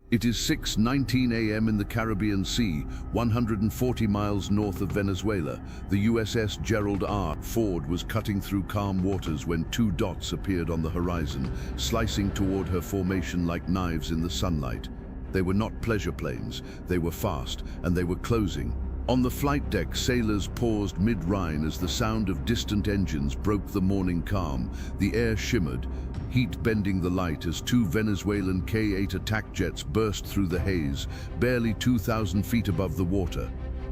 It is 6:19 a.m. in the Caribbean Sea, 140 miles north of Venezuela. The USS Gerald R. Ford was cutting through calm waters when two dots appeared on the horizon, slicing toward her formation like knives in the sunlight. They were not pleasure planes, they were fast, and they were closing. On the flight deck, sailors paused mid-Rhine as the sound of distant engines broke the morning calm. The air shimmered, heat bending the light as two Venezuelan K-8 attack jets burst through the haze, barely 2,000 feet above the water.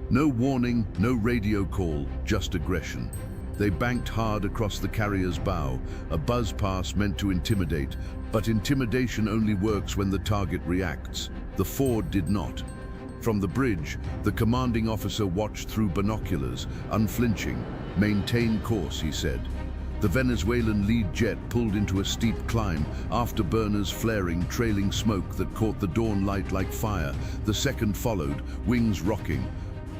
No warning, no radio call, just aggression. They banked hard across the carrier's bow, a buzz pass meant to intimidate, but intimidation only works when the target reacts. The Ford did not. From the bridge, the commanding officer watched through binoculars, unflinching. "Maintain course," he said. The Venezuelan lead jet pulled into a steep climb, afterburners flaring, trailing smoke that caught the dawn light like fire. The second followed, wings rocking.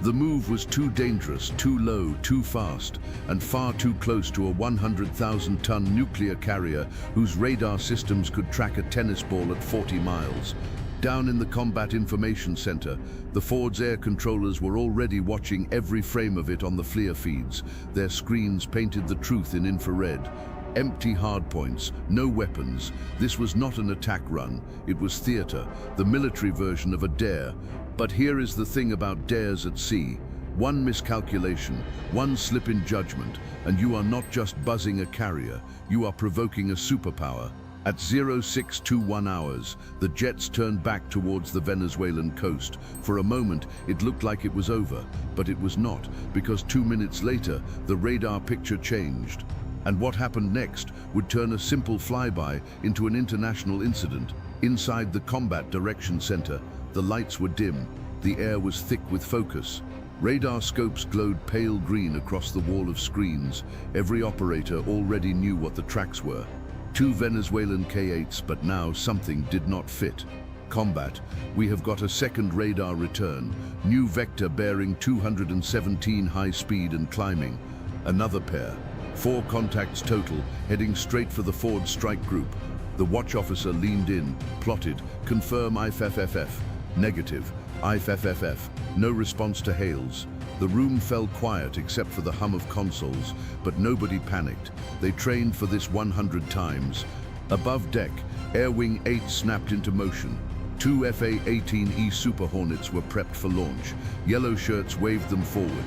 The move was too dangerous, too low, too fast, and far too close to a 100,000-ton nuclear carrier whose radar systems could track a tennis ball at 40 miles. Down in the Combat Information Center, the Ford's air controllers were already watching every frame of it on the FLIR feeds. Their screens painted the truth in infrared. Empty hardpoints, no weapons. This was not an attack run, it was theater, the military version of a dare. But here is the thing about dares at sea. One miscalculation, one slip in judgment, and you are not just buzzing a carrier, you are provoking a superpower. At 0621 hours, the jets turned back towards the Venezuelan coast. For a moment, it looked like it was over, but it was not, because 2 minutes later, the radar picture changed. And what happened next would turn a simple flyby into an international incident. Inside the Combat Direction Center, the lights were dim, the air was thick with focus. Radar scopes glowed pale green across the wall of screens. Every operator already knew what the tracks were. Two Venezuelan K-8s, but now something did not fit. Combat, we have got a second radar return. New vector bearing 217 high speed and climbing. Another pair. 4 contacts total, heading straight for the Ford strike group. The watch officer leaned in, plotted, confirm IFFF. Negative, IFFF. No response to hails. The room fell quiet except for the hum of consoles, but nobody panicked. They trained for this 100 times. Above deck, Air Wing 8 snapped into motion. 2 FA-18E Super Hornets were prepped for launch. Yellow shirts waved them forward.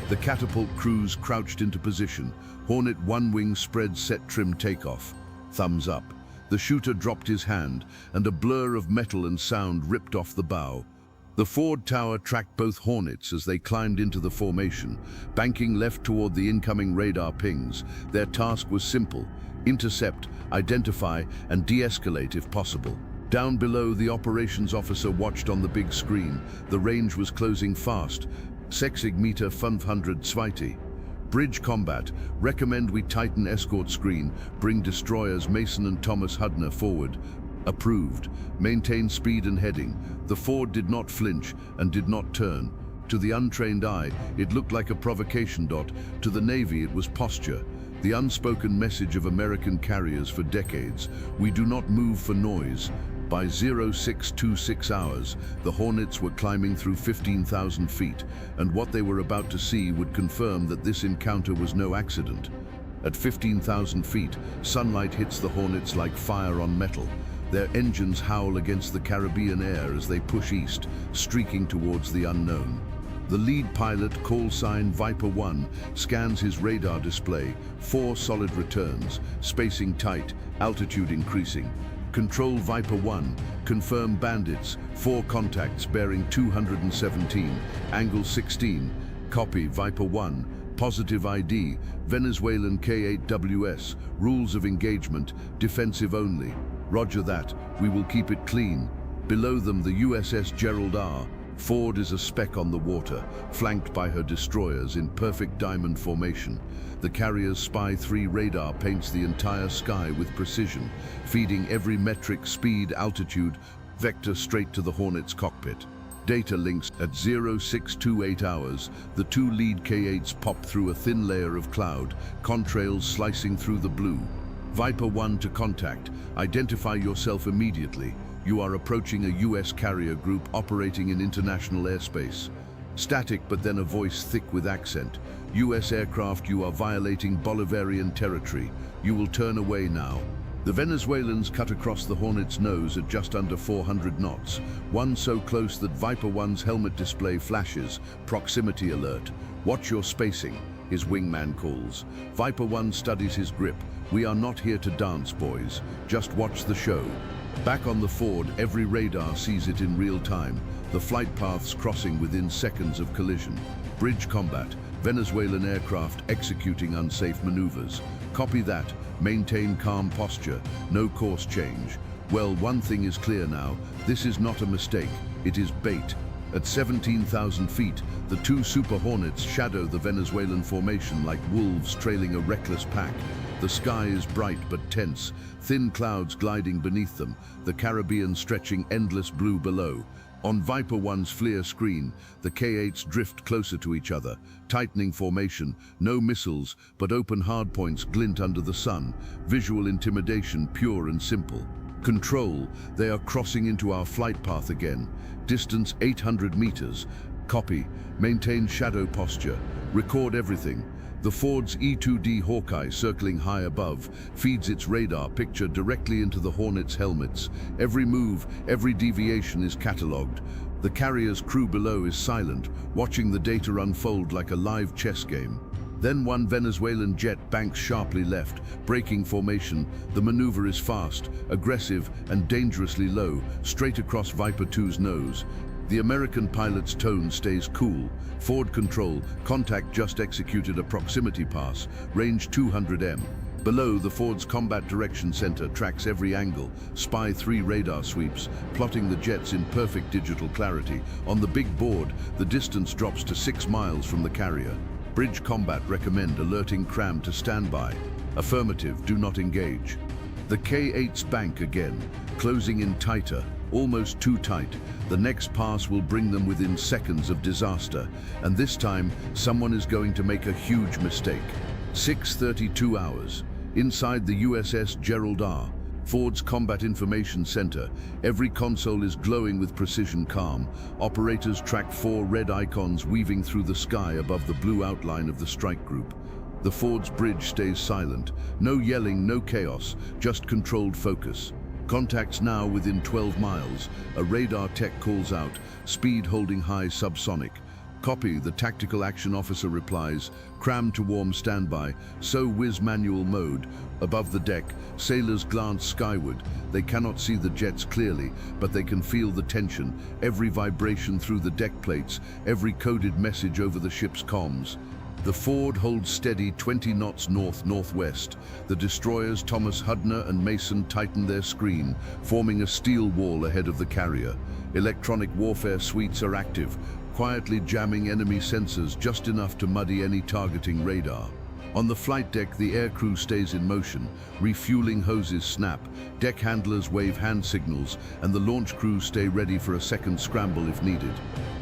The catapult crews crouched into position. Hornet 1 wing spread set trim takeoff. Thumbs up. The shooter dropped his hand, and a blur of metal and sound ripped off the bow. The Ford tower tracked both Hornets as they climbed into the formation, banking left toward the incoming radar pings. Their task was simple: intercept, identify, and de-escalate if possible. Down below, the operations officer watched on the big screen. The range was closing fast. 60 Meter 520. Bridge combat. Recommend we tighten escort screen. Bring destroyers Mason and Thomas Hudner forward. Approved. Maintain speed and heading. The Ford did not flinch and did not turn. To the untrained eye, it looked like a provocation dot. To the Navy, it was posture. The unspoken message of American carriers for decades: we do not move for noise. By 0626 hours, the Hornets were climbing through 15,000 feet, and what they were about to see would confirm that this encounter was no accident. At 15,000 feet, sunlight hits the Hornets like fire on metal. Their engines howl against the Caribbean air as they push east, streaking towards the unknown. The lead pilot, call sign Viper 1, scans his radar display. 4 solid returns, spacing tight, altitude increasing. Control Viper 1, confirm bandits, 4 contacts bearing 217, angle 16. Copy Viper 1, positive ID, Venezuelan K-8W, rules of engagement, defensive only. Roger that, we will keep it clean. Below them, the USS Gerald R. Ford is a speck on the water, flanked by her destroyers in perfect diamond formation. The carrier's Spy 3 radar paints the entire sky with precision, feeding every metric, speed, altitude, vector straight to the Hornet's cockpit. Data links at 0628 hours, the 2 lead K-8s pop through a thin layer of cloud, contrails slicing through the blue. Viper 1 to contact. Identify yourself immediately. You are approaching a US carrier group operating in international airspace. Static, but then a voice thick with accent. US aircraft, you are violating Bolivarian territory. You will turn away now. The Venezuelans cut across the Hornet's nose at just under 400 knots, one so close that Viper 1's helmet display flashes. Proximity alert. Watch your spacing, his wingman calls. Viper 1 studies his grip. We are not here to dance, boys. Just watch the show. Back on the Ford, every radar sees it in real time. The flight paths crossing within seconds of collision. Bridge combat. Venezuelan aircraft executing unsafe maneuvers. Copy that. Maintain calm posture. No course change. Well, one thing is clear now. This is not a mistake. It is bait. At 17,000 feet, the two Super Hornets shadow the Venezuelan formation like wolves trailing a reckless pack. The sky is bright but tense, thin clouds gliding beneath them, the Caribbean stretching endless blue below. On Viper 1's FLIR screen, the K-8s drift closer to each other, tightening formation, no missiles, but open hardpoints glint under the sun, visual intimidation pure and simple. Control, they are crossing into our flight path again. Distance 800 meters. Copy, maintain shadow posture, record everything. The Ford's E-2D Hawkeye circling high above feeds its radar picture directly into the Hornets' helmets. Every move, every deviation is catalogued. The carrier's crew below is silent, watching the data unfold like a live chess game. Then one Venezuelan jet banks sharply left, breaking formation. The maneuver is fast, aggressive, and dangerously low, straight across Viper 2's nose. The American pilot's tone stays cool. Ford control, contact just executed a proximity pass, range 200 m. Below, the Ford's Combat Direction Center tracks every angle, Spy 3 radar sweeps, plotting the jets in perfect digital clarity. On the big board, the distance drops to 6 miles from the carrier. Bridge combat recommend alerting CRAM to standby. Affirmative, do not engage. The K-8s bank again, closing in tighter, almost too tight. The next pass will bring them within seconds of disaster, and this time, someone is going to make a huge mistake. 6:32 hours. Inside the USS Gerald R, Ford's Combat Information Center, every console is glowing with precision calm. Operators track 4 red icons weaving through the sky above the blue outline of the strike group. The Ford's bridge stays silent. No yelling, no chaos, just controlled focus. Contacts now within 12 miles. A radar tech calls out, speed holding high subsonic. Copy, the tactical action officer replies, CRAM to warm standby, so whiz manual mode. Above the deck, sailors glance skyward. They cannot see the jets clearly, but they can feel the tension, every vibration through the deck plates, every coded message over the ship's comms. The Ford holds steady 20 knots north-northwest. The destroyers Thomas Hudner and Mason tighten their screen, forming a steel wall ahead of the carrier. Electronic warfare suites are active, quietly jamming enemy sensors just enough to muddy any targeting radar. On the flight deck, the aircrew stays in motion. Refueling hoses snap, deck handlers wave hand signals, and the launch crews stay ready for a second scramble if needed.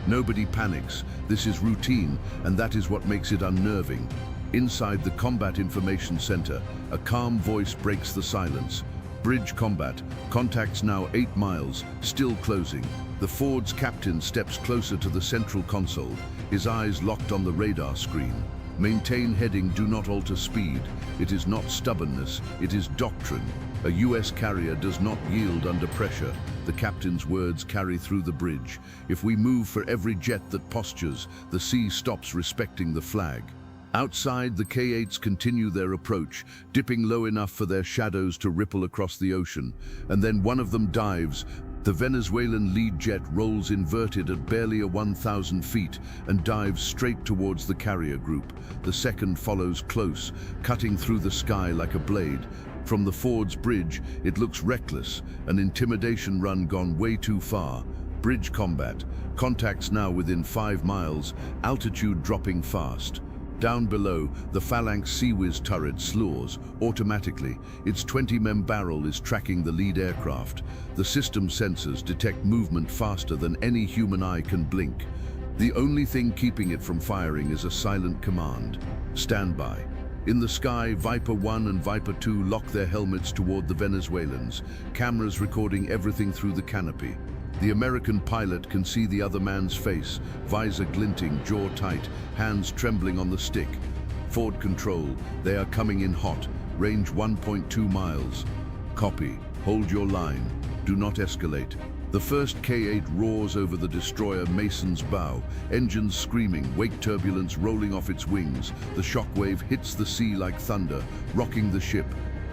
Nobody panics. This is routine, and that is what makes it unnerving. Inside the Combat Information Center, a calm voice breaks the silence. Bridge combat. Contacts now 8 miles, still closing. The Ford's captain steps closer to the central console, his eyes locked on the radar screen. Maintain heading, do not alter speed. It is not stubbornness, it is doctrine. A US carrier does not yield under pressure. The captain's words carry through the bridge. If we move for every jet that postures, the sea stops respecting the flag. Outside, the K-8s continue their approach, dipping low enough for their shadows to ripple across the ocean. And then one of them dives. The Venezuelan lead jet rolls inverted at barely 1,000 feet and dives straight towards the carrier group. The second follows close, cutting through the sky like a blade. From the Ford's bridge, it looks reckless, an intimidation run gone way too far. Bridge combat. Contacts now within 5 miles, altitude dropping fast. Down below, the Phalanx Sea-Whiz turret slows automatically. Its 20 barrel is tracking the lead aircraft. The system sensors detect movement faster than any human eye can blink. The only thing keeping it from firing is a silent command. Stand by. In the sky, Viper 1 and Viper 2 lock their helmets toward the Venezuelans, cameras recording everything through the canopy. The American pilot can see the other man's face, visor glinting, jaw tight, hands trembling on the stick. Forward control, they are coming in hot, range 1.2 miles. Copy, hold your line, do not escalate. The first K-8 roars over the destroyer Mason's bow, engines screaming, wake turbulence rolling off its wings. The shockwave hits the sea like thunder, rocking the ship.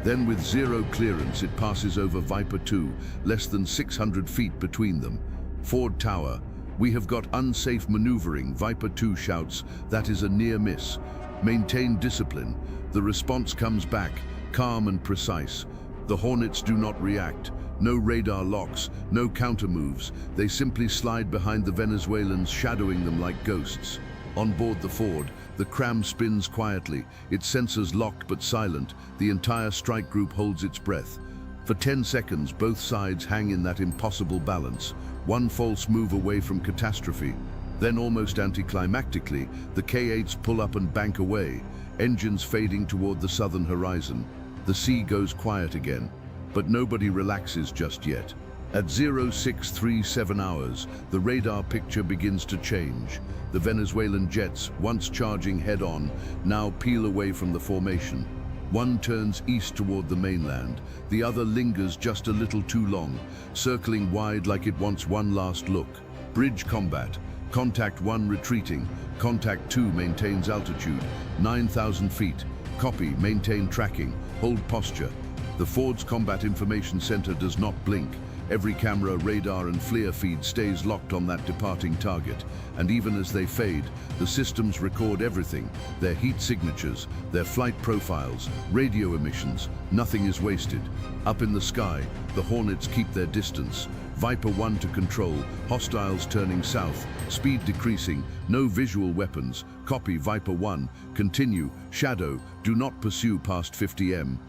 Then with zero clearance, it passes over Viper 2, less than 600 feet between them. Forward tower, we have got unsafe maneuvering, Viper 2 shouts, that is a near miss. Maintain discipline. The response comes back, calm and precise. The Hornets do not react. No radar locks, no counter moves. They simply slide behind the Venezuelans, shadowing them like ghosts. On board the Ford, the Cram spins quietly, its sensors locked but silent. The entire strike group holds its breath. For 10 seconds, both sides hang in that impossible balance, one false move away from catastrophe. Then, almost anticlimactically, the K-8s pull up and bank away, engines fading toward the southern horizon. The sea goes quiet again. But nobody relaxes just yet. At 0637 hours, the radar picture begins to change. The Venezuelan jets, once charging head-on, now peel away from the formation. One turns east toward the mainland, the other lingers just a little too long, circling wide like it wants one last look. Bridge combat. Contact 1 retreating. Contact 2 maintains altitude, 9,000 feet. Copy, maintain tracking, hold posture. The Ford's Combat Information Center does not blink. Every camera, radar and FLIR feed stays locked on that departing target. And even as they fade, the systems record everything. Their heat signatures, their flight profiles, radio emissions. Nothing is wasted. Up in the sky, the Hornets keep their distance. Viper 1 to control, hostiles turning south, speed decreasing, no visual weapons. Copy, Viper 1, continue, shadow, do not pursue past 50 m.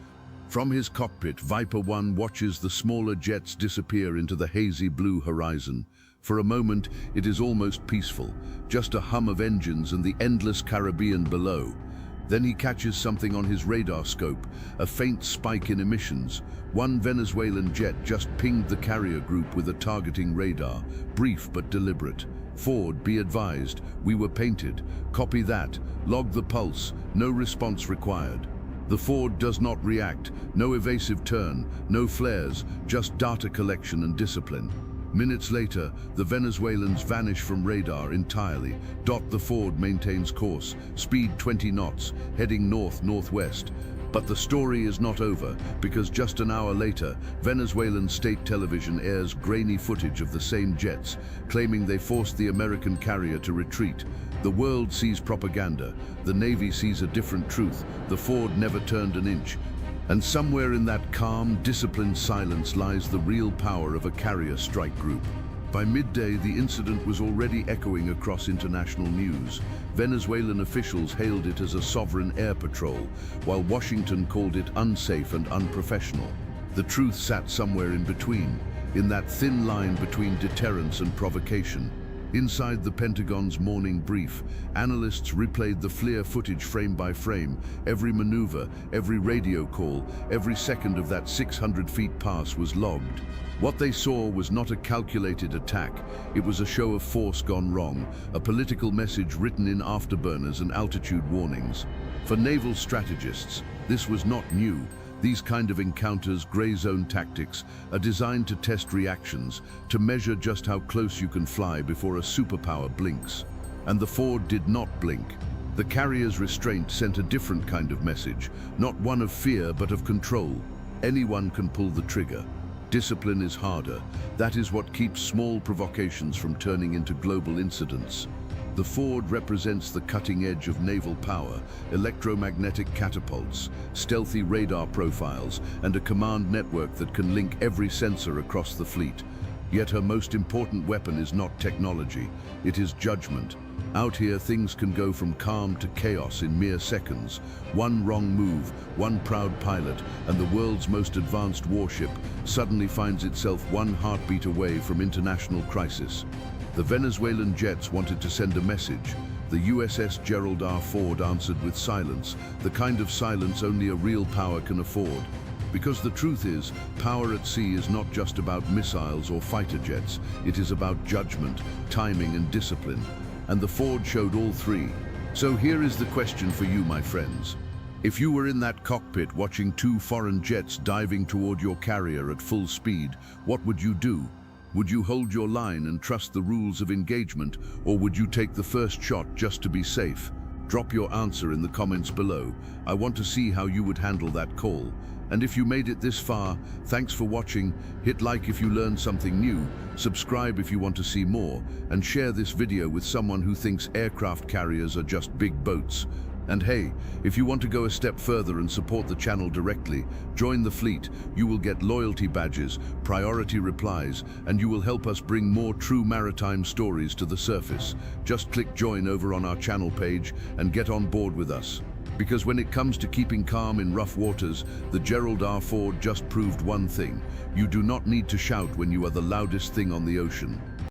From his cockpit, Viper 1 watches the smaller jets disappear into the hazy blue horizon. For a moment, it is almost peaceful, just a hum of engines and the endless Caribbean below. Then he catches something on his radar scope, a faint spike in emissions. One Venezuelan jet just pinged the carrier group with a targeting radar, brief but deliberate. Ford, be advised, we were painted. Copy that, log the pulse, no response required. The Ford does not react, no evasive turn, no flares, just data collection and discipline. Minutes later, the Venezuelans vanish from radar entirely. The Ford maintains course, speed 20 knots, heading north-northwest. But the story is not over, because just an hour later, Venezuelan state television airs grainy footage of the same jets, claiming they forced the American carrier to retreat. The world sees propaganda, the Navy sees a different truth, the Ford never turned an inch. And somewhere in that calm, disciplined silence lies the real power of a carrier strike group. By midday, the incident was already echoing across international news. Venezuelan officials hailed it as a sovereign air patrol, while Washington called it unsafe and unprofessional. The truth sat somewhere in between, in that thin line between deterrence and provocation. Inside the Pentagon's morning brief, analysts replayed the FLIR footage frame by frame. Every maneuver, every radio call, every second of that 600 feet pass was logged. What they saw was not a calculated attack. It was a show of force gone wrong, a political message written in afterburners and altitude warnings. For naval strategists, this was not new. These kind of encounters, gray zone tactics, are designed to test reactions, to measure just how close you can fly before a superpower blinks. And the Ford did not blink. The carrier's restraint sent a different kind of message, not one of fear but of control. Anyone can pull the trigger. Discipline is harder. That is what keeps small provocations from turning into global incidents. The Ford represents the cutting edge of naval power, electromagnetic catapults, stealthy radar profiles, and a command network that can link every sensor across the fleet. Yet her most important weapon is not technology, it is judgment. Out here, things can go from calm to chaos in mere seconds. One wrong move, one proud pilot, and the world's most advanced warship suddenly finds itself one heartbeat away from international crisis. The Venezuelan jets wanted to send a message. The USS Gerald R. Ford answered with silence, the kind of silence only a real power can afford. Because the truth is, power at sea is not just about missiles or fighter jets, it is about judgment, timing and discipline. And the Ford showed all three. So here is the question for you, my friends. If you were in that cockpit watching two foreign jets diving toward your carrier at full speed, what would you do? Would you hold your line and trust the rules of engagement, or would you take the first shot just to be safe? Drop your answer in the comments below. I want to see how you would handle that call. And if you made it this far, thanks for watching. Hit like if you learned something new, subscribe if you want to see more, and share this video with someone who thinks aircraft carriers are just big boats. And hey, if you want to go a step further and support the channel directly, join the fleet. You will get loyalty badges, priority replies, and you will help us bring more true maritime stories to the surface. Just click join over on our channel page and get on board with us. Because when it comes to keeping calm in rough waters, the Gerald R. Ford just proved one thing. You do not need to shout when you are the loudest thing on the ocean.